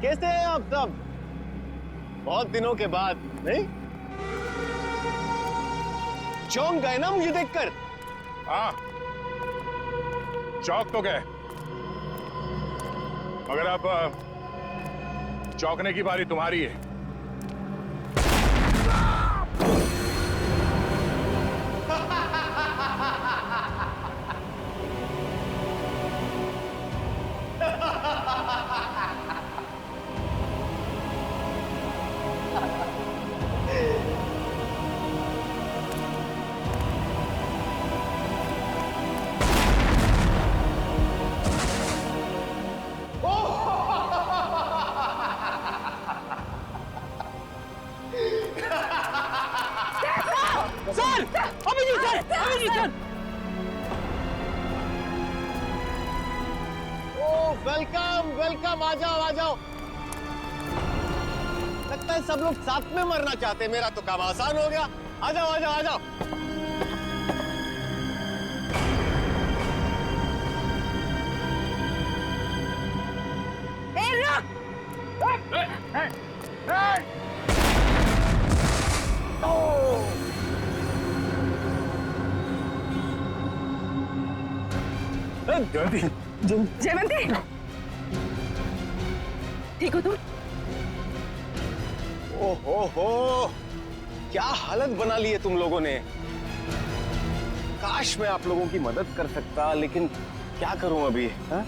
कैसे हैं आप सब? बहुत दिनों के बाद, नहीं? चौंक गए ना मुझे देखकर? हाँ, चौंक तो गए, मगर अब चौंकने की बारी तुम्हारी है। Sir, Abhijit sir, Abhijit sir. ओ वेलकम वेलकम, आ जाओ आ जाओ। लगता है सब लोग साथ में मरना चाहते हैं, मेरा तो काम आसान हो गया। आ जाओ आ जाओ आ जाओ। जयवंती, ठीक हो तुम? ओहो, क्या हालत बना ली है तुम लोगों ने। काश मैं आप लोगों की मदद कर सकता, लेकिन क्या करूं अभी? हा?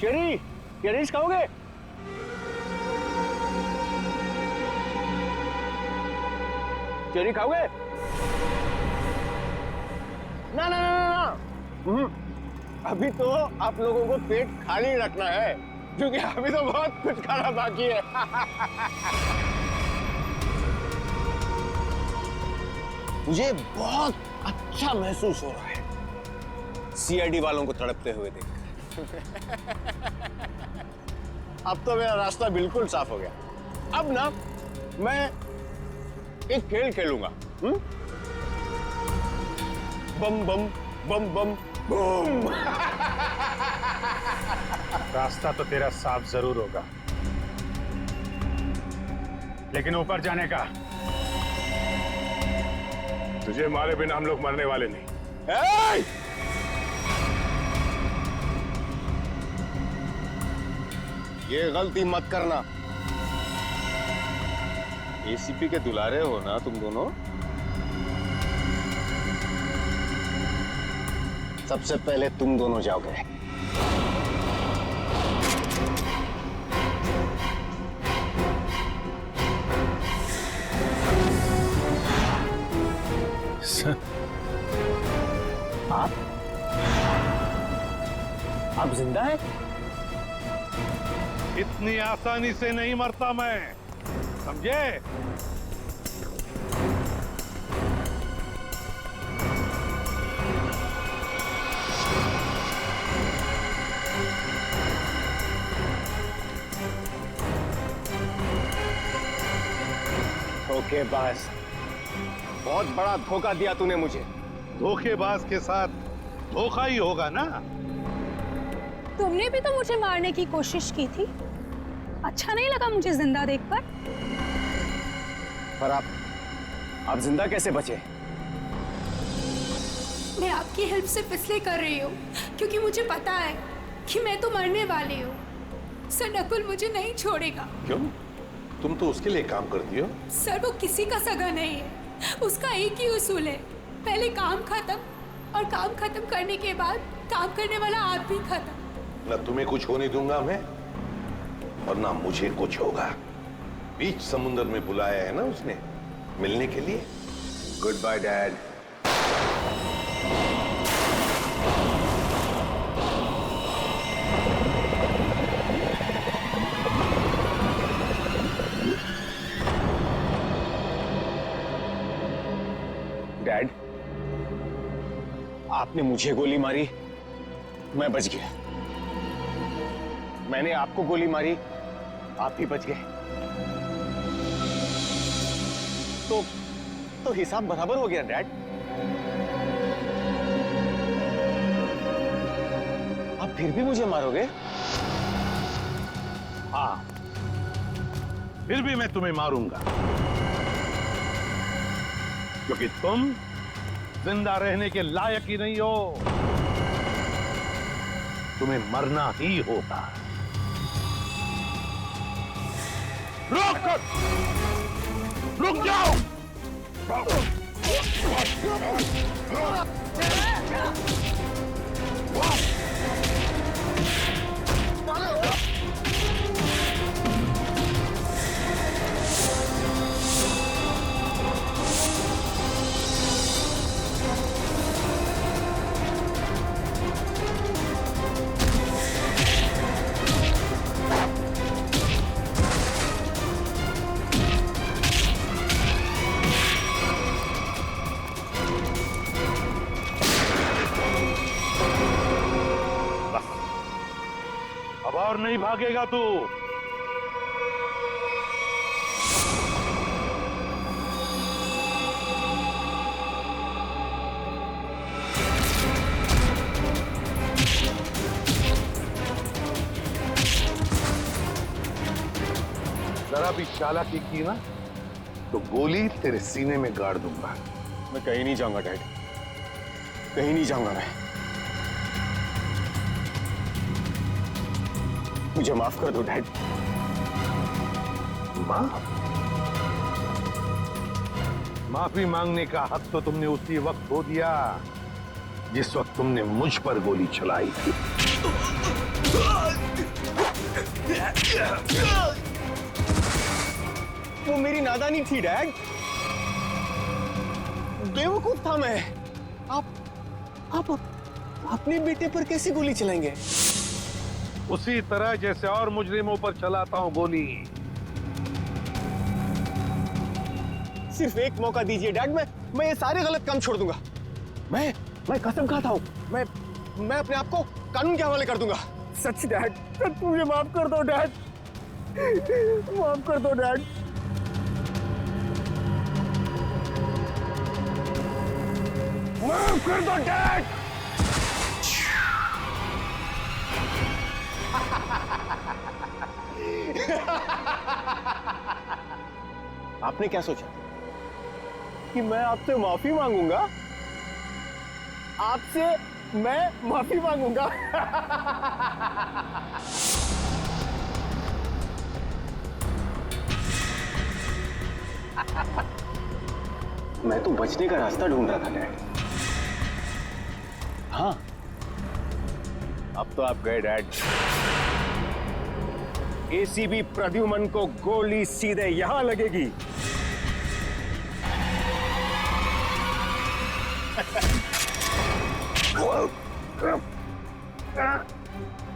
चेरीज खाओगे? चेरी खाओगे? ना ना ना ना, अभी तो आप लोगों को पेट खाली रखना है, क्योंकि अभी तो बहुत कुछ खाना बाकी है। मुझे बहुत अच्छा महसूस हो रहा है सीआईडी वालों को तड़पते हुए देखकर। अब तो मेरा रास्ता बिल्कुल साफ हो गया। अब ना मैं एक खेल खेलूंगा। बम बम बम बम बूम। रास्ता तो तेरा साफ जरूर होगा, लेकिन ऊपर जाने का तुझे मारे बिना हम लोग मरने वाले नहीं। ये गलती मत करना। एसीपी के दुलारे हो ना तुम दोनों। सबसे पहले तुम दोनों जाओगे। आप जिंदा हैं? इतनी आसानी से नहीं मरता मैं, समझे? धोखेबाज, बहुत बड़ा धोखा दिया तूने मुझे। धोखेबाज के साथ धोखा ही होगा ना। तुमने भी तो मुझे मारने की कोशिश की थी। अच्छा नहीं लगा मुझे जिंदा देखकर? पर आप जिंदा कैसे बचे? मैं आपकी हेल्प सिर्फ इसलिए कर रही हूँ क्योंकि मुझे पता है कि मैं तो मरने वाली हूँ। सर, नकुल मुझे नहीं छोड़ेगा। क्यों? तुम तो उसके लिए काम करती हो। सर, वो किसी का सगा नहीं है। उसका एक ही उसूल है, पहले काम खत्म, और काम खत्म करने के बाद काम करने वाला आप भी खत्म। ना तुम्हें कुछ होने दूंगा मैं, और ना मुझे कुछ होगा। बीच समुद्र में बुलाया है ना उसने मिलने के लिए। Good bye dad. डैड, आपने मुझे गोली मारी, मैं बच गया। मैंने आपको गोली मारी, आप भी बच गए। तो हिसाब बराबर हो गया डैड। फिर भी मुझे मारोगे? हाँ, फिर भी मैं तुम्हें मारूंगा, क्योंकि तुम जिंदा रहने के लायक ही नहीं हो। तुम्हें मरना ही होगा। रुक जाओ! अब और नहीं भागेगा तू। जरा भी चालाकी की ना तो गोली तेरे सीने में गाड़ दूंगा। मैं कहीं नहीं जाऊंगा डैड, कहीं नहीं जाऊंगा मैं। मुझे माफ कर दो डैड। माफी मांगने का हक तो तुमने उसी वक्त खो दिया जिस वक्त तुमने मुझ पर गोली चलाई थी। वो मेरी नादानी थी डैड, बेवकूफ था मैं। आप अपने बेटे पर कैसे गोली चलाएंगे? उसी तरह जैसे और मुजरिमों पर चलाता हूं गोली। सिर्फ एक मौका दीजिए डैड, मैं ये सारे गलत काम छोड़ दूंगा। मैं कसम खाता हूं, मैं अपने आप को कानून के हवाले कर दूंगा। सच डैड, सच मुझे माफ कर दो डैड, माफ कर दो डैड। माफ कर दो डैड। आपने क्या सोचा कि मैं आपसे माफी मांगूंगा? आपसे मैं माफी मांगूंगा? मैं तो बचने का रास्ता ढूंढ रहा था डैड। हाँ, अब तो आप गए डैड। एसीपी प्रद्युमन को गोली सीधे यहां लगेगी।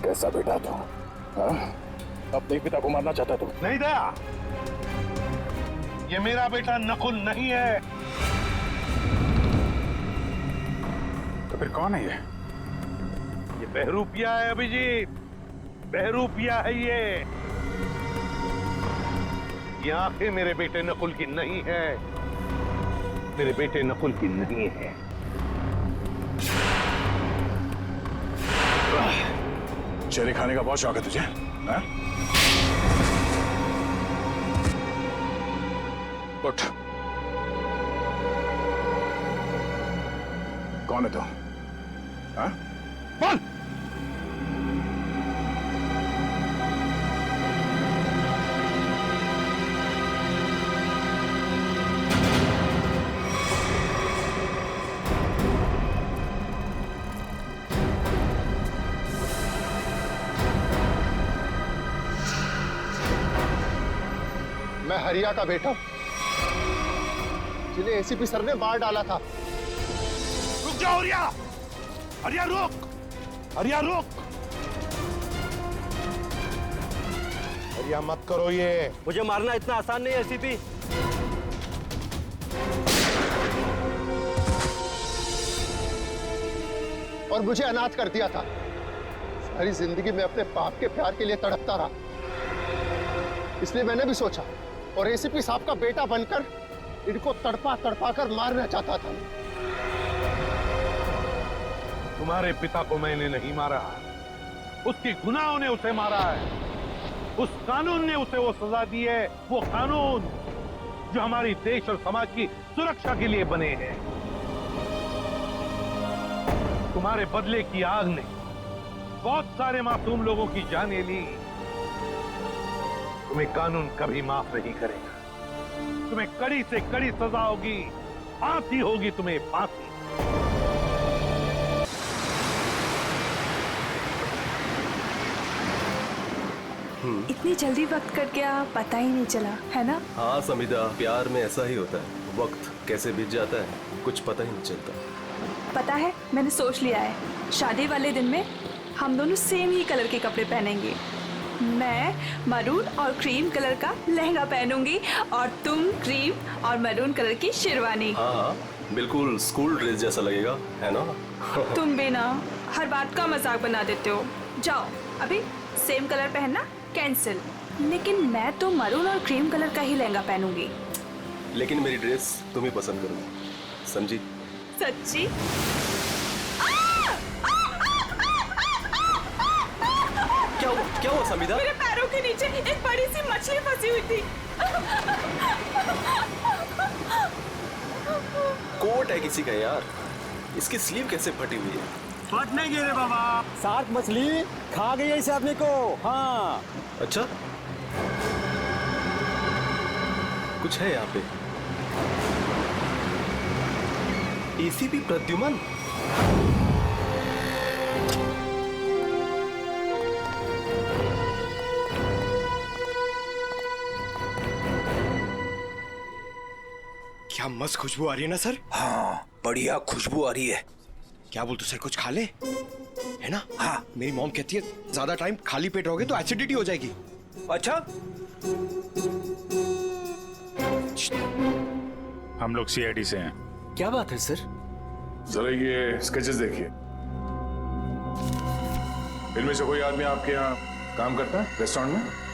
कैसा बेटा तू? अपने पिता को मारना चाहता तू? नहीं दया, ये मेरा बेटा नकुल नहीं है। तो फिर कौन है ये? ये बहरूपिया है अभिजीत, बहरूपिया है ये। आंखें मेरे बेटे नकुल की नहीं है, मेरे बेटे नकुल की नहीं है। चेहरे खाने का बहुत शौक है तुझे, हाँ? उठ। कौन है तू? हाँ? बोल। मैं हरिया का बेटा हूं, जिन्हें एसीपी सर ने मार डाला था। रुक जाओ हरिया, हरिया रुक, हरिया रुक। हरिया मत करो ये। मुझे मारना इतना आसान नहीं है एसीपी। और मुझे अनाथ कर दिया था। सारी जिंदगी में अपने बाप के प्यार के लिए तड़पता रहा, इसलिए मैंने भी सोचा और एसीपी साहब का बेटा बनकर इनको तड़पा तड़पा कर मारना चाहता था। तुम्हारे पिता को मैंने नहीं मारा, उसके गुनाहों ने उसे मारा है। उस कानून ने उसे वो सजा दी है, वो कानून जो हमारी देश और समाज की सुरक्षा के लिए बने हैं। तुम्हारे बदले की आग ने बहुत सारे मासूम लोगों की जानें ली। तुम्हें कानून कभी माफ नहीं करेगा। तुम्हें कड़ी से कड़ी सजा होगी, फांसी होगी, तुम्हें फांसी। इतनी जल्दी वक्त कट गया, पता ही नहीं चला, है ना? हाँ समिधा, प्यार में ऐसा ही होता है, वक्त कैसे बीत जाता है कुछ पता ही नहीं चलता। पता है, मैंने सोच लिया है, शादी वाले दिन में हम दोनों सेम ही कलर के कपड़े पहनेंगे। मैं मरून और क्रीम कलर का लहंगा पहनूंगी और तुम क्रीम और मरून कलर की शेरवानी। हाँ हाँ, बिल्कुल स्कूल ड्रेस जैसा लगेगा, है ना? तुम भी ना हर बात का मजाक बना देते हो। जाओ, अभी सेम कलर पहनना कैंसिल। लेकिन मैं तो मरून और क्रीम कलर का ही लहंगा पहनूंगी। लेकिन मेरी ड्रेस तुम्हें पसंद करूंगी, समझी? सच्ची? क्या हुआ समिधा? मेरे पैरों के नीचे एक बड़ी सी मछली फंसी हुई थी। कोट है किसी का यार, इसकी स्लीव कैसे फटी हुई है? फट नहीं गए रे बाबा। शार्क मछली खा गई है इस आदमी को। हाँ, अच्छा, कुछ है यहाँ पे। एसीपी प्रद्युमन, क्या मस्त खुशबू आ रही है ना सर? हाँ बढ़िया खुशबू आ रही है। क्या बोलते सर, कुछ खा ले, है ना? हाँ, मेरी मॉम कहती है ज्यादा टाइम खाली पेट रहोगे तो एसिडिटी हो जाएगी। अच्छा, हम लोग सीआईडी से हैं। क्या बात है सर? जरा ये स्केचेस देखिए। इनमें से कोई आदमी आपके यहाँ काम करता है रेस्टोरेंट में?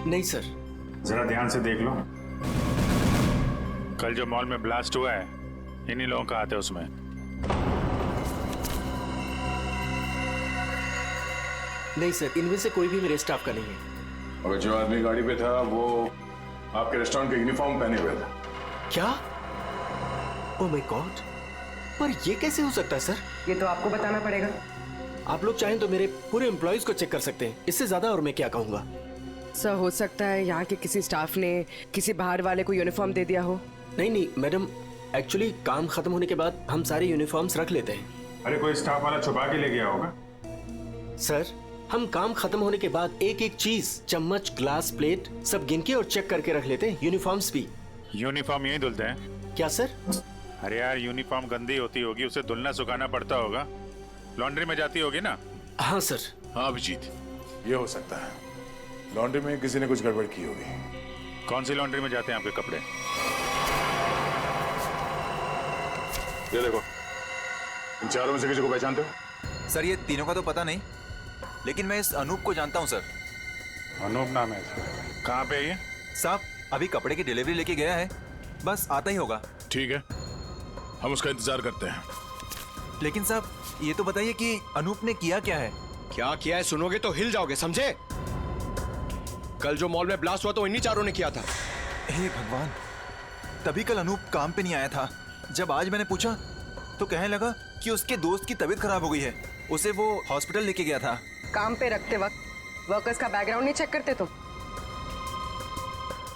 नहीं सर। जरा ध्यान से देख लो। कल जो मॉल में ब्लास्ट हुआ है, इन्हीं लोगों का हाथ है उसमें। नहीं सर, इनमें से कोई भी मेरे स्टाफ का नहीं है। और जो आदमी गाड़ी पे था वो आपके रेस्टोरेंट का यूनिफॉर्म पहने हुए था। क्या? ओह माय गॉड, पर ये कैसे हो सकता है सर? ये तो आपको बताना पड़ेगा। आप लोग चाहें तो मेरे पूरे एम्प्लॉइज को चेक कर सकते हैं, इससे ज्यादा और मैं क्या कहूँगा। सर, हो सकता है यहाँ के किसी स्टाफ ने किसी बाहर वाले को यूनिफॉर्म दे दिया हो। नहीं मैडम, एक्चुअली काम खत्म होने के बाद हम सारे यूनिफॉर्म्स रख लेते हैं। अरे कोई स्टाफ वाला छुपा के ले गया होगा। सर, हम काम खत्म होने के बाद एक एक चीज, चम्मच, ग्लास, प्लेट सब गिन के और चेक करके रख लेते हैं। यूनिफॉर्म्स भी। यूनिफॉर्म यही धुलते हैं क्या सर? अरे यार, यूनिफॉर्म गंदी होती होगी, उसे धुलना सुखाना पड़ता होगा, लॉन्ड्री में जाती होगी ना? हाँ सर। हाँ अभिजीत, ये हो सकता है लॉन्ड्री में किसी ने कुछ गड़बड़ की होगी। कौन सी लॉन्ड्री में जाते हैं आपके कपड़े? ये देखो, इन चारों में से किसी को पहचानते हो? सर, ये तीनों का तो पता नहीं, लेकिन मैं इस अनूप को जानता हूं सर। अनूप नाम है इसका। कहाँ पे है ये? साहब, अभी कपड़े की डिलीवरी लेके गया है, बस आता ही होगा। ठीक है, हम उसका इंतजार करते हैं। लेकिन साहब, ये तो बताइए कि अनूप ने किया क्या है? क्या किया है सुनोगे तो हिल जाओगे, समझे? कल जो मॉल में ब्लास्ट हुआ तो इन्हीं चारों ने किया था। हे भगवान, तभी कल अनूप काम पे नहीं आया था। जब आज मैंने पूछा तो कहने लगा कि उसके दोस्त की तबीयत खराब हो गई है, उसे वो हॉस्पिटल लेके गया था। काम पे रखते वक्त वर्कर्स का बैकग्राउंड नहीं चेक करते तुम?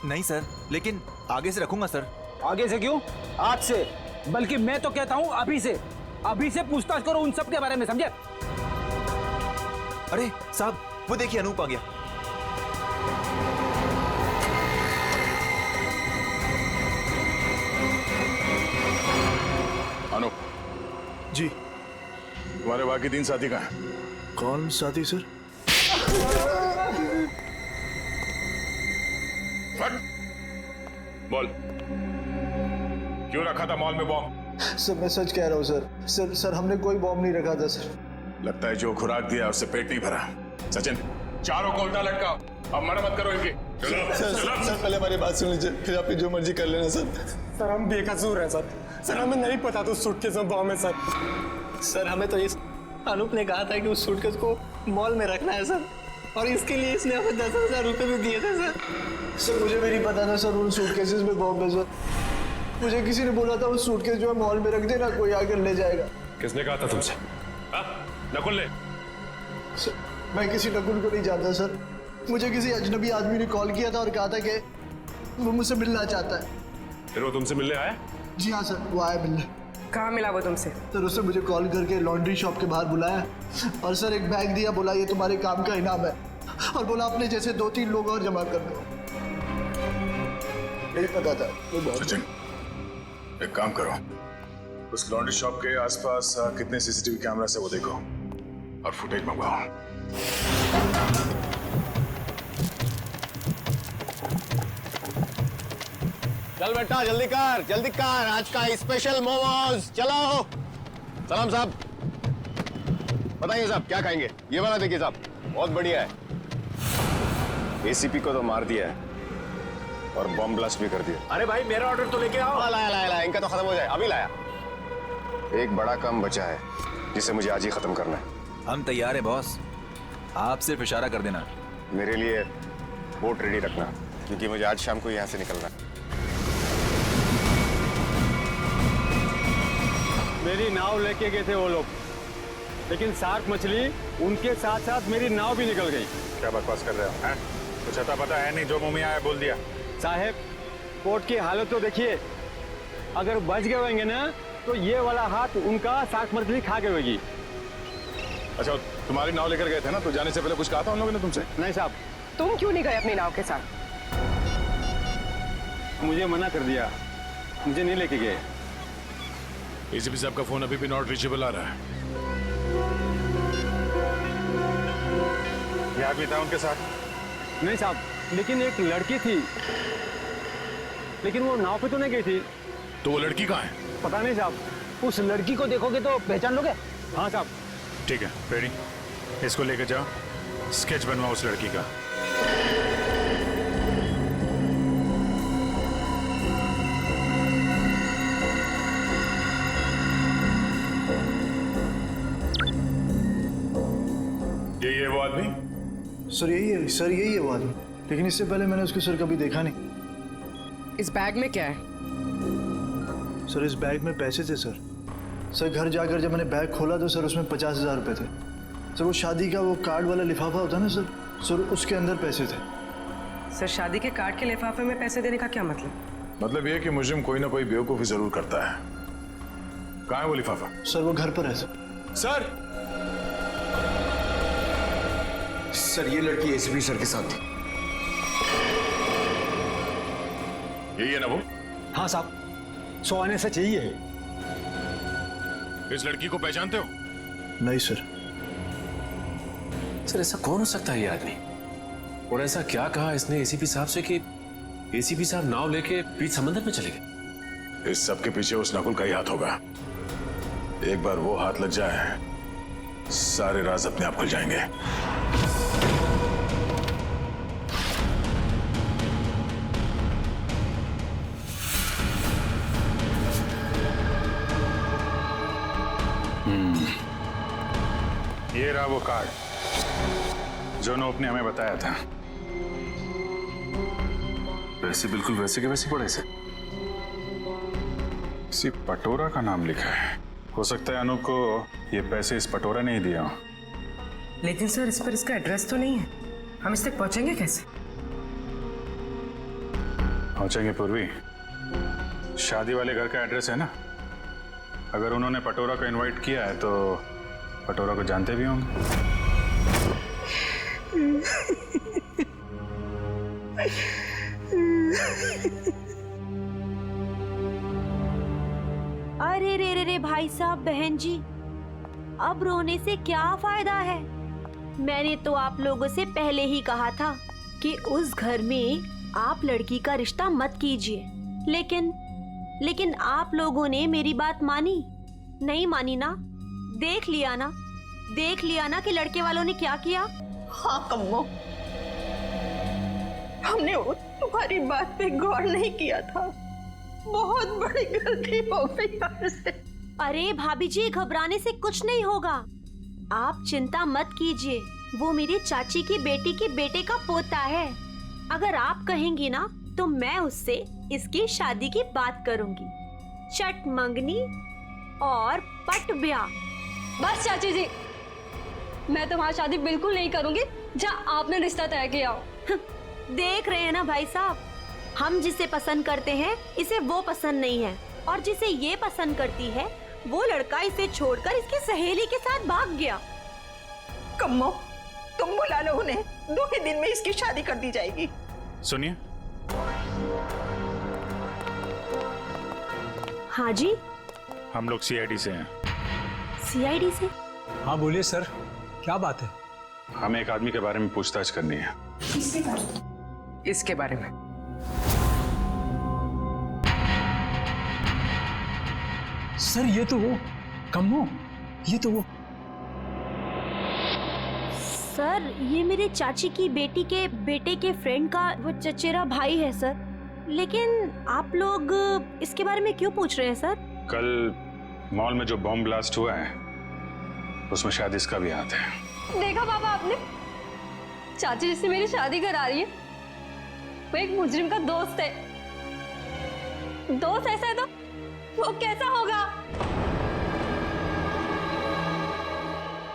नहीं सर, लेकिन आगे से रखूंगा सर। आगे से क्यों, आज से। बल्कि मैं तो कहता हूँ अभी से पूछताछ करो उन सब के बारे में, समझे? अरे साहब, वो देखिए अनूप आ गया। अनूप जी। तुम्हारे बाकी 3 साथी कहाँ हैं? कौन साथी सर? फट! बोल, क्यों रखा था मॉल में बॉम्ब? सर मैं सच कह रहा हूँ सर। सर हमने कोई बॉम्ब नहीं रखा था सर। लगता है जो खुराक दिया उससे पेट नहीं भरा। सचिन, चारों को उल्टा लटकाओ, अब मरम्मत करो इनकी। सर पहले हमारी बात सुन लीजिए, फिर आप जो मर्जी कर लेना सर हम बेकसूर हैं सर हमें नहीं पता था उस सूटकेस में बॉम्ब है सर हमें तो इस अनूप ने कहा था कि उस सूटकेस को मॉल में रखना है सर, और इसके लिए इसने हमें 10,000 रुपए भी दिए थे सर मुझे भी नहीं पता था सर उन सूटकेसेस में बॉम्ब है सर। मुझे किसी ने बोला था उस सूटकेस जो है मॉल में रख देना, कोई आकर ले जाएगा। किसने कहा था तुमसे? नकुल ने? सर मैं किसी नकुल को नहीं जानता सर, मुझे किसी अजनबी आदमी ने कॉल किया था और कहा था कि वो मुझसे मिलना चाहता है। फिर वो तुमसे मिलने आया? जी हाँ सर, वो आया मिलने। कहाँ मिला वो तुमसे? सर उसने मुझे कॉल करके लॉन्ड्री शॉप के बाहर बुलाया और सर एक बैग दिया, बोला ये तुम्हारे काम का इनाम है, और बोला अपने जैसे 2-3 लोग और जमा कर दो। नहीं पता था वो बहुत। सचिन एक काम करो, उस लॉन्ड्री शॉप के आसपास कितने सीसीटीवी कैमरा से वो देखो और फुटेज मंगवाओ। चल बेटा जल्दी कर, आज का स्पेशल मोमोज। चलो सलाम साहब, बताइए साहब क्या खाएंगे? ये वाला देखिए साहब, बहुत बढ़िया है। एसीपी को तो मार दिया है और बम ब्लास्ट भी कर दिया। अरे भाई मेरा ऑर्डर तो लेके आओ। लाया, इनका तो खत्म हो जाए, अभी लाया। एक बड़ा काम बचा है जिसे मुझे आज ही खत्म करना है। हम तैयार है बॉस, आप सिर्फ इशारा कर देना। मेरे लिए बोट रेडी रखना, क्योंकि मुझे आज शाम को यहाँ से निकलना है। मेरी नाव लेके गए थे वो लोग, लेकिन शार्क मछली उनके साथ साथ मेरी नाव भी निकल गई। क्या बकवास कर रहे हो? हैं? कुछ अता पता है नहीं, जो मुंह में आया बोल दिया। साहब पोर्ट की हालत तो देखिए, अगर बच गए होंगे ना तो ये वाला हाथ उनका शार्क मछली खा गई होगी। अच्छा तुम्हारी नाव लेकर गए थे ना, तो जाने से पहले कुछ कहा था उन लोगों ने तुमसे? नहीं साहब। तुम क्यों नहीं गए अपनी नाव के साथ? मुझे मना कर दिया, मुझे नहीं लेके गए। एसीपी साहब का फोन अभी भी नॉट रीचेबल आ रहा है। ये आदमी था उनके साथ? नहीं साहब, लेकिन एक लड़की थी, लेकिन वो नाव पे तो नहीं गई थी। तो वो लड़की कहाँ है? पता नहीं साहब। उस लड़की को देखोगे तो पहचान लोगे? हाँ साहब। ठीक है रेडी, इसको लेकर जाओ, स्केच बनवाओ उस लड़की का। ये वो आदमी? सर यही है वो आदमी, लेकिन इससे पहले मैंने उसको सर कभी देखा नहीं। इस बैग में क्या है? सर इस बैग में पैसे थे सर। सर घर जाकर जब मैंने बैग खोला तो सर उसमें 50,000 रुपए थे। सर वो शादी का वो कार्ड वाला लिफाफा होता है ना सर उसके अंदर पैसे थे। सर शादी के कार्ड के लिफाफे में पैसे देने का क्या मतलब? मतलब ये कि मुझे कोई ना कोई बेवकूफी जरूर करता है। कहाँ है वो लिफाफा? सर वो घर पर है सर। सर ये लड़की एसीपी सर के साथ थी। यही है ना वो? हाँ साहब, 100 आने से चाहिए है। इस लड़की को पहचानते हो? नहीं सर। सर ऐसा कौन हो सकता है ये आदमी, और ऐसा क्या कहा इसने एसीपी साहब से कि एसीपी साहब नाव लेके बीच समंदर में चले गए? इस सब के पीछे उस नकुल का ही हाथ होगा। एक बार वो हाथ लग जाए, सारे राज अपने आप खुल जाएंगे। ये रहा वो कार्ड जो नोप ने हमें बताया था। वैसे बिल्कुल वैसे के वैसे पड़े से। किसी पटोरा का नाम लिखा है। हो सकता है अनूप को ये पैसे इस पटोरा ने ही दिया हो। लेकिन सर इस पर इसका एड्रेस तो नहीं है, हम इस तक पहुंचेंगे कैसे? पहुंचेंगे पूर्वी, शादी वाले घर का एड्रेस है ना। अगर उन्होंने पटोरा को इनवाइट किया है तो पटोरा को जानते भी होंगे। अरे रे भाई साहब, बहन जी, अब रोने से क्या फायदा है? मैंने तो आप लोगों से पहले ही कहा था कि उस घर में आप लड़की का रिश्ता मत कीजिए, लेकिन आप लोगों ने मेरी बात मानी नहीं? मानी ना? देख लिया ना कि लड़के वालों ने क्या किया। हाँ कम्मो, हमने तुम्हारी बात पे गौर नहीं किया था। बहुत बड़ी गलती हो गई हमसे। अरे भाभी जी, घबराने से कुछ नहीं होगा। आप चिंता मत कीजिए, वो मेरी चाची की बेटी के बेटे का पोता है। अगर आप कहेंगी ना तो मैं उससे इसकी शादी की बात करूंगी। चट मंगनी और पट ब्याह। बस चाची जी, मैं तुम्हारी शादी बिल्कुल नहीं करूंगी जहाँ आपने रिश्ता तय किया हो। देख रहे हैं ना भाई साहब, हम जिसे पसंद करते हैं इसे वो पसंद नहीं है, और जिसे ये पसंद करती है वो लड़का इसे छोड़कर इसकी सहेली के साथ भाग गया। कम्मो, तुम बुला लो उन्हें, 2 ही दिन में इसकी शादी कर दी जाएगी। सुनिए। हाँ जी, हम लोग सीआईडी से हैं। सीआईडी से? हाँ बोलिए सर, क्या बात है? हमें एक आदमी के बारे में पूछताछ करनी है। इसके बारे में? सर ये तो वो कम्मो, ये तो वो। सर ये मेरे चाची की बेटी के बेटे के फ्रेंड का वो चचेरा भाई है सर। लेकिन आप लोग इसके बारे में क्यों पूछ रहे हैं सर? कल मॉल में जो बॉम्ब ब्लास्ट हुआ है उसमें शायद इसका भी हाथ है। देखा पापा आपने, चाची जिससे मेरी शादी करा रही है वो एक मुजरिम का दोस्त है। दोस्त ऐसा है तो वो कैसा होगा?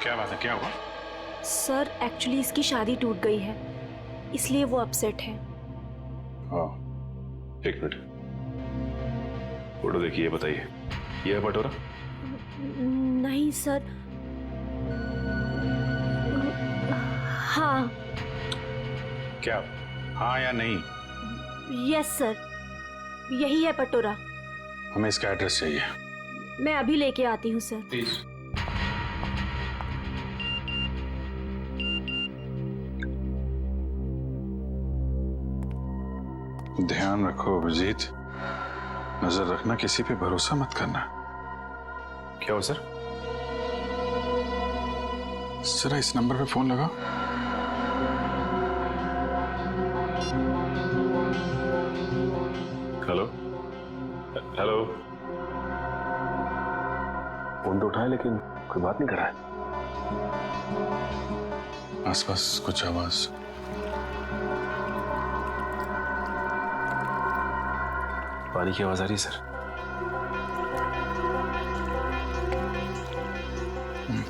क्या बात है, क्या हुआ? सर एक्चुअली इसकी शादी टूट गई है, इसलिए वो अपसेट है। हाँ, एक मिनट, फोटो देखिए, बताइए ये है पटोरा? नहीं सर। हाँ। क्या हाँ या नहीं? यस सर, यही है पटोरा। हमें इसका एड्रेस चाहिए। मैं अभी लेके आती हूँ सर। प्लीज। ध्यान रखो अभिजीत, नजर रखना, किसी पे भरोसा मत करना। क्या हो सर? जरा इस नंबर पे फोन लगाओ। Hello hello. फोन तो उठाए लेकिन कोई बात नहीं कर रहा है। आसपास कुछ आवाज? पानी की आवाज आ रही है सर।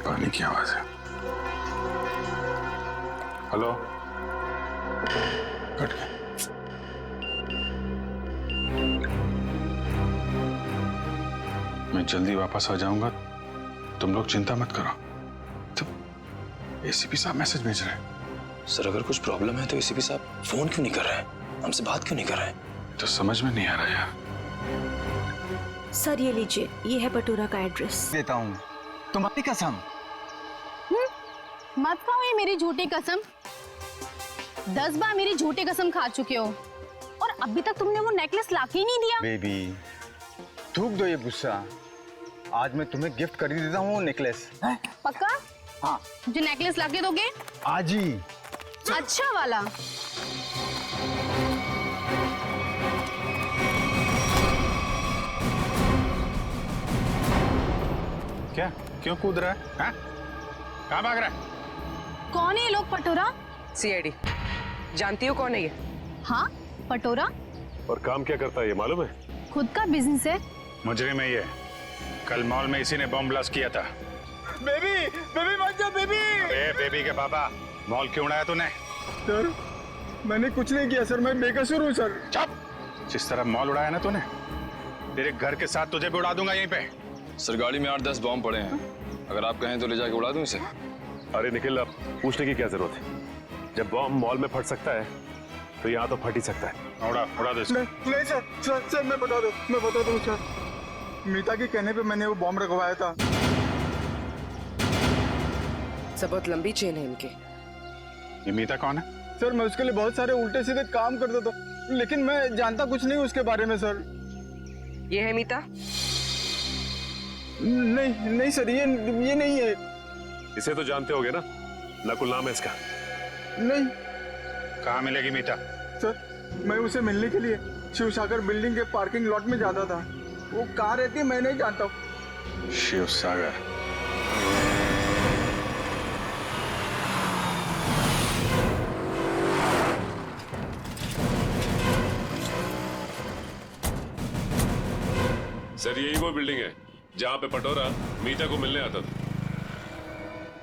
पानी की आवाज है। हेलो, कट गया। मैं जल्दी वापस आ जाऊंगा, तुम लोग चिंता मत करो। तो एसीपी साहब मैसेज भेज रहे हैं। सर अगर कुछ प्रॉब्लम है तो एसीपी साहब फोन क्यों नहीं कर रहे हैं, हमसे बात क्यों नहीं कर रहे हैं? तो समझ में नहीं आ रहा यार। सर ये लीजिए, ये है पटोरा का एड्रेस। देता हूँ तुम्हारी कसम। मत खाओ ये मेरी झूठी कसम। 10 बार मेरी झूठी कसम खा चुके हो और अभी तक तुमने वो नेकलेस लाके ही नहीं दिया। बेबी थूक दो ये गुस्सा, आज मैं तुम्हें गिफ्ट कर ही देता हूँ वो नेकलेस। पक्का? हाँ। जो नेकलेस लाके दोगे? आज ही। अच्छा वाला। क्या, क्यों कूद रहा है? हाँ? कहाँ भाग रहा है? कौन है ये लोग? पटोरा? सीआईडी। जानती हो कौन है ये? हाँ पटोरा। और काम क्या करता है ये मालूम है? खुद का बिजनेस है। मुजरिम है ये। कल मॉल में इसी ने बॉम्ब ब्लास्ट किया था। बेबी बेबी मत जा बेबी। अरे बेबी के पापा, मॉल क्यों उड़ाया तूने? सर मैंने कुछ नहीं किया सर, मैं बेकसूर हूँ सर। चुप! जिस तरह मॉल उड़ाया ना तूने, तेरे घर के साथ तुझे भी उड़ा दूंगा यहीं पे। सर गाड़ी में 8-10 बॉम्ब पड़े हैं, अगर आप कहें तो ले जाके उड़ा दूं इसे। अरे निखिल, अब पूछने की क्या जरूरत है? जब बॉम्ब मॉल में फट सकता है तो यहाँ तो फट ही सकता है। उड़ा दो इसको। नहीं सर मैं बता दूं सर, मीता के कहने पे मैंने वो बॉम्ब रखवाया था। सब बहुत लंबी चेन है इनकी। ये मीता कौन है? सर मैं उसके लिए बहुत सारे उल्टे सीधे काम करता था, लेकिन मैं जानता कुछ नहीं उसके बारे में सर। ये है मीता? नहीं सर, ये नहीं है। इसे तो जानते होगे ना, नकुल नाम है इसका। नहीं। कहाँ मिलेगी मीता? सर मैं उसे मिलने के लिए शिव सागर बिल्डिंग के पार्किंग लॉट में जाता था। वो कहाँ रहती है मैं नहीं जानता हूँ। शिव सागर? सर यही वो बिल्डिंग है जहाँ पे पटोरा मीता को मिलने आता था।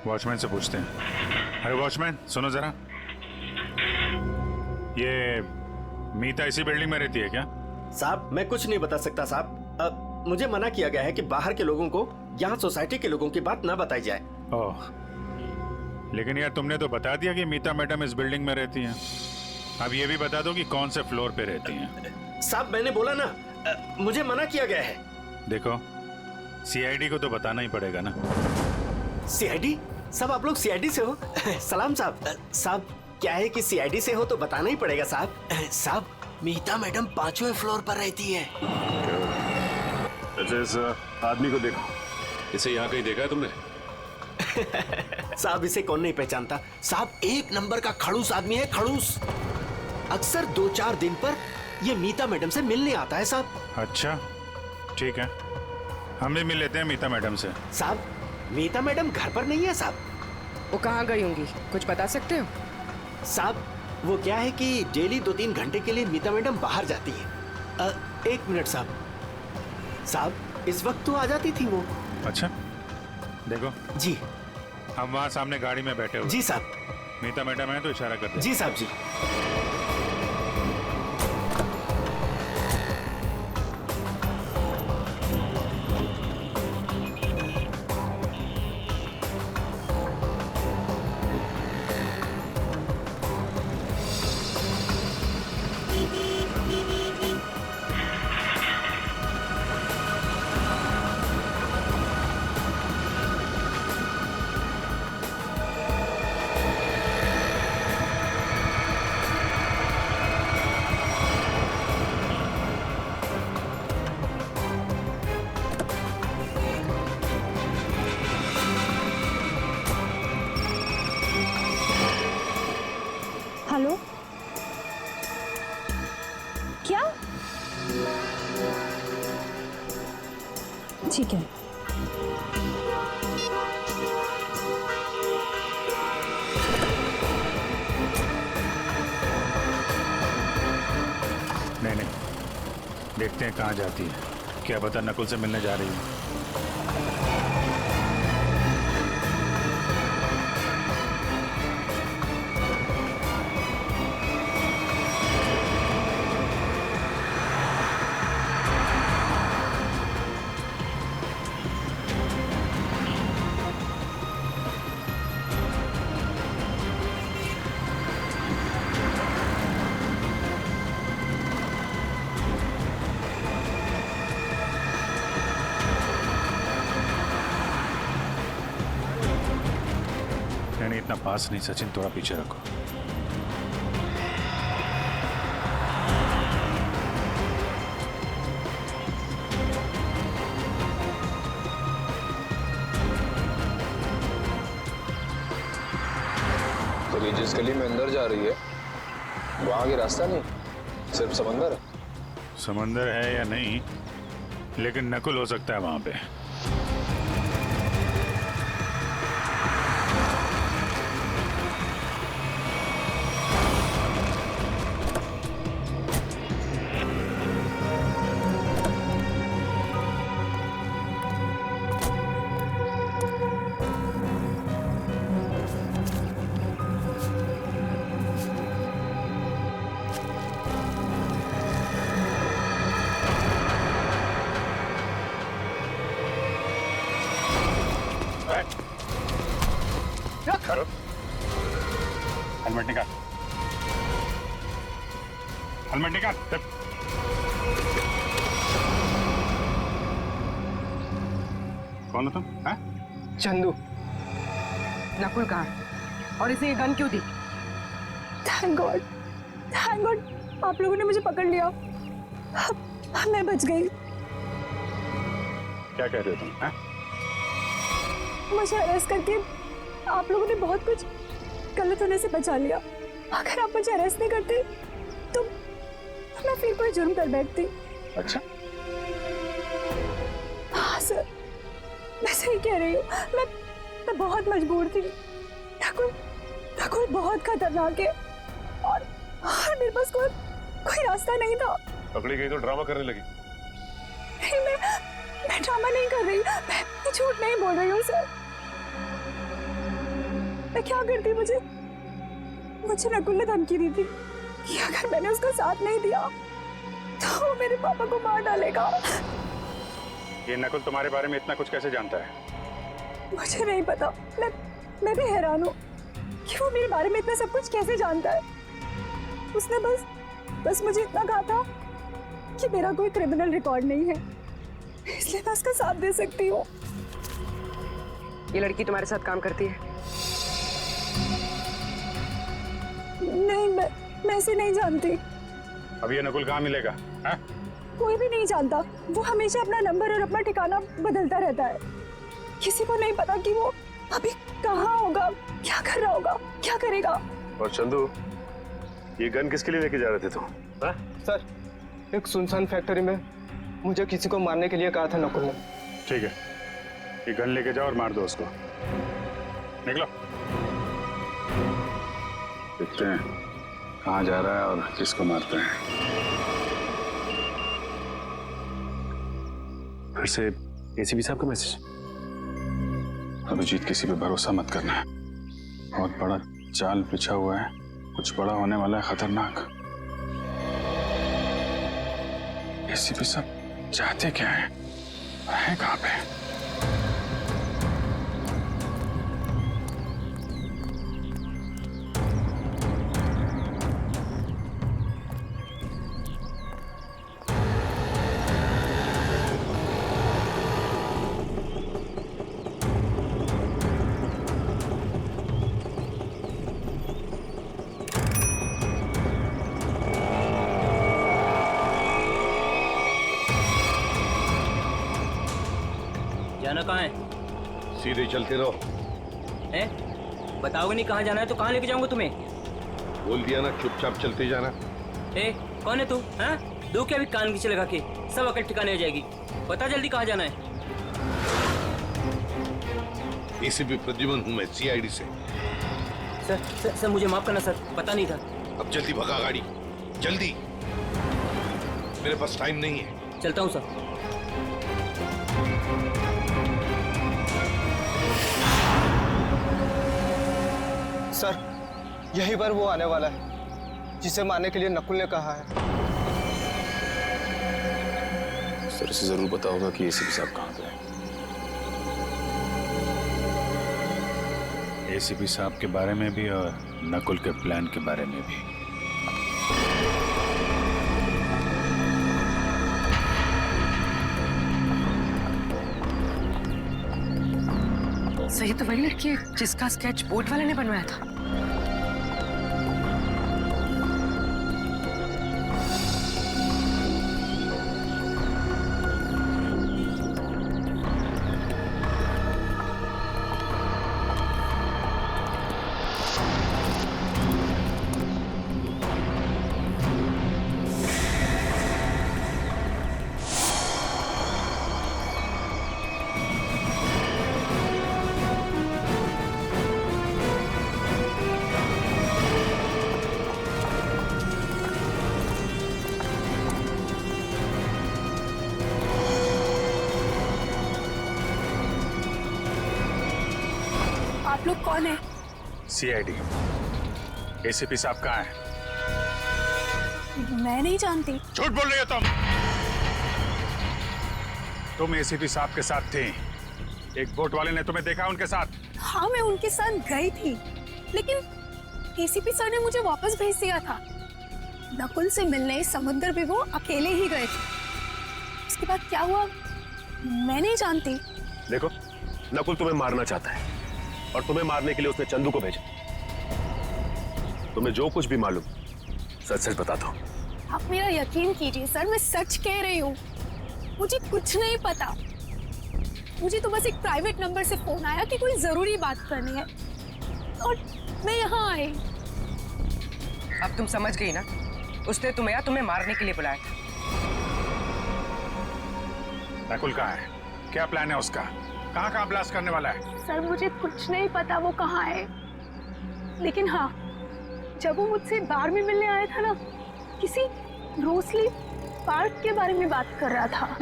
वॉचमैन से पूछते हैं। अरे वॉचमैन सुनो जरा, ये मीता इसी बिल्डिंग में रहती है क्या? साहब मैं कुछ नहीं बता सकता साहब। मुझे मना किया गया है कि बाहर के लोगों को यहाँ सोसाइटी के लोगों की बात ना बताई जाए। ओह, लेकिन यार तुमने तो बता दिया कि मीता मैडम इस बिल्डिंग में रहती हैं। अब ये भी बता दो कि कौन से फ्लोर पे रहती हैं। साहब मैंने बोला ना, मुझे मना किया गया है। देखो सीआईडी को तो बताना ही पड़ेगा ना। सीआईडी? सब आप लोग सीआईडी से हो? सलाम साहब। साहब क्या है कि सीआईडी से हो तो बताना ही पड़ेगा साहब। साहब मीता मैडम 5वें फ्लोर पर रहती है। अच्छा इस आदमी को देखो, इसे यहाँ कहीं देखा है तुमने? साहब इसे कौन नहीं पहचानता। साहब 1 नंबर का खड़ूस आदमी है, खड़ूस। अक्सर 2-4 दिन पर ये मीता मैडम से मिलने आता है साहब। अच्छा ठीक है, हम भी मिल लेते हैं मीता मैडम से। साहब मीता मैडम घर पर नहीं है साहब। वो कहाँ गई होंगी, कुछ बता सकते हो? साहब वो क्या है कि डेली 2-3 घंटे के लिए मीता मैडम बाहर जाती है। 1 मिनट साहब। साहब इस वक्त तो आ जाती थी वो। अच्छा देखो जी, हम वहाँ सामने गाड़ी में बैठे हुए। जी साहब। मीता मैडम है तो इशारा करते। जी साहब जी। हेलो, क्या? ठीक है। नहीं देखते हैं कहाँ जाती है। क्या पता नकुल से मिलने जा रही है। इतना पास नहीं सचिन, थोड़ा पीछे रखो। तो ये जिस गली में अंदर जा रही है वहां आगे रास्ता नहीं, सिर्फ समंदर है। समंदर है या नहीं, लेकिन नकुल हो सकता है वहां पे। हेलमेट निकाल, हेलमेट निकाल। कौन हो तुम? चंदू। नकुल कहाँ? और इसे ये गन क्यों दी? थैंक गॉड, थैंक गॉड आप लोगों ने मुझे पकड़ लिया। मैं बच गई। क्या कह रहे हो तुम? मुझे अरेस्ट करके आप लोगों ने बहुत कुछ गलत होने से बचा लिया। अगर आप मुझे अरेस्ट नहीं करते तो मैं फिर कोई जुर्म कर बैठती। अच्छा, हाँ सर, मैं सही कह रही हूँ। मैं बहुत मजबूर थी। नकुल बहुत खतरनाक है और मेरे पास कोई रास्ता नहीं था। पकड़ी गई तो ड्रामा करने लगी। नहीं, मैं ड्रामा नहीं कर रही, मैं झूठ नहीं बोल रही हूँ सर। मैं क्या करती, मुझे नकुल ने धमकी दी थी कि अगर मैंने उसका साथ नहीं दिया तो वो मेरे पापा को मार डालेगा। ये नकुल तुम्हारे बारे में इतना कुछ कैसे जानता है? मुझे नहीं पता, मैं भी हैरान हूँ कि वो मेरे बारे में इतना सब कुछ कैसे जानता है। उसने बस मुझे इतना कहा था कि मेरा कोई क्रिमिनल रिकॉर्ड नहीं है, इसलिए मैं उसका साथ दे सकती हूँ। ये लड़की तुम्हारे साथ काम करती है? नहीं, मैं इसे नहीं जानती। अब ये नकुल कहाँ मिलेगा? है? कोई भी नहीं जानता। वो हमेशा अपना नंबर और अपना ठिकाना बदलता रहता है। किसी को नहीं पता कि वो अभी कहाँ होगा, क्या कर रहा होगा, क्या करेगा। और चंदू, ये गन किसके लिए लेके जा रहे थे तुम? सर, एक सुनसान फैक्ट्री में मुझे किसी को मारने के लिए कहा था नकुल ने। ठीक है, ये गन लेके जाओ और मार दो उसको। निकलो, देखते हैं कहाँ जा रहा है और किसको मारते हैं। फिर से एसीपी साहब का मैसेज। अभिजीत, किसी पे भरोसा मत करना है, बहुत बड़ा जाल बिछा हुआ है, कुछ बड़ा होने वाला है, खतरनाक। एसीपी साहब चाहते क्या है कहाँ पे? जाना कहाँ है? सीधे चलते रहो। बताओगे नहीं कहाँ जाना है तो कहाँ लेके जाऊंगा तुम्हें? बोल दिया ना, चुपचाप चलते जाना। कौन है तू? हाँ, दो क्या भी कान खींचे लगा के, सब अकल ठिकाने आ जाएगी। बता जल्दी कहाँ जाना है। एसीपी प्रद्युमन हूँ मैं, सीआईडी से। सर मुझे माफ करना सर, पता नहीं था। अब जल्दी भगा गाड़ी, जल्दी, मेरे पास टाइम नहीं है। चलता हूँ सर। सर, यही बार वो आने वाला है जिसे मारने के लिए नकुल ने कहा है। सर, इसे जरूर बताओगा कि एसीपी साहब कहाँ पे हैं। एसीपी साहब के बारे में भी और नकुल के प्लान के बारे में भी। सही तो वही लड़की है जिसका स्केच बोर्ड वाले ने बनवाया था। आप लोग कौन है? सीआईडी। एसीपी साहब कहाँ हैं? मैं नहीं जानती। झूठ बोल रही हो तुम एसीपी साहब के साथ थी। एक बोट वाले ने तुम्हें देखा उनके साथ? हाँ, मैं उनके साथ गई थी, लेकिन एसीपी सर ने मुझे वापस भेज दिया था। नकुल से मिलने समुद्र पे वो अकेले ही गए थे। उसके बाद क्या हुआ मैं नहीं जानती। देखो, नकुल तुम्हें मारना चाहता है और तुम्हें मारने के लिए उसने चंदू को भेजा। तुम्हें जो कुछ भी मालूम सच सच बता दो। आप मेरा यकीन कीजिए सर, मैं सच कह रही हूँ। मुझे कुछ नहीं पता। मुझे तो बस एक प्राइवेट नंबर से फोन आया कि कोई जरूरी बात करनी है और मैं यहाँ आई। अब तुम समझ गई ना उसने तुम्हें मारने के लिए बुलाया था। राकुल कहाँ है? क्या प्लान है उसका? कहाँ ब्लास्ट करने वाला है? सर मुझे कुछ नहीं पता वो कहाँ है, लेकिन हाँ जब वो मुझसे बार में मिलने आया था ना, किसी रोसली पार्क के बारे में बात कर रहा था।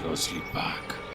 Rosalie park?